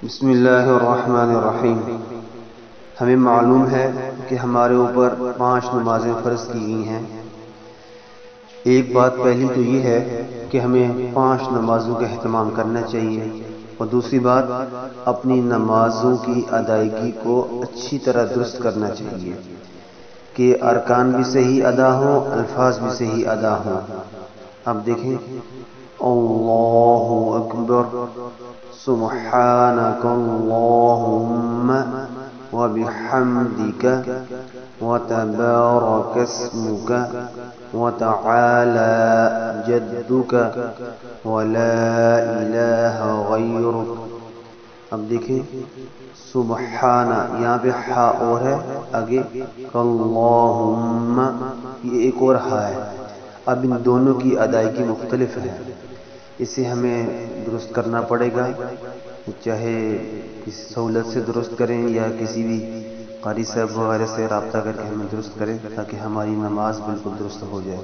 بسم اللہ الرحمن الرحیم۔ ہمیں معلوم ہے کہ ہمارے اوپر 5 نمازیں فرض کی گئی ہیں۔ ایک بات پہلی تو یہ ہے کہ ہمیں 5 نمازوں کا اہتمام کرنا چاہیے، اور دوسری بات اپنی نمازوں کی ادائیگی کو اچھی طرح درست کرنا چاہیے کہ ارکان بھی صحیح ادا ہوں، الفاظ بھی صحیح ادا ہوں۔ اب دیکھیں، اللہ اکبر، سبحانک اللہم وبحمدک وتبارک اسمک وتعالی جدک ولا الہ غیرک۔ اب دیکھیں، سبحانہ یہاں پہ ہا اور ہے، آگے اللہم یہ ایک اور ہا ہے۔ اب ان دونوں کی ادائیگی مختلف ہے، اسے ہمیں درست کرنا پڑے گا، چاہے کسی سہولت سے درست کریں یا کسی بھی قاری صاحب وغیرہ سے رابطہ کر کے ہمیں درست کریں، تاکہ ہماری نماز بالکل درست ہو جائے۔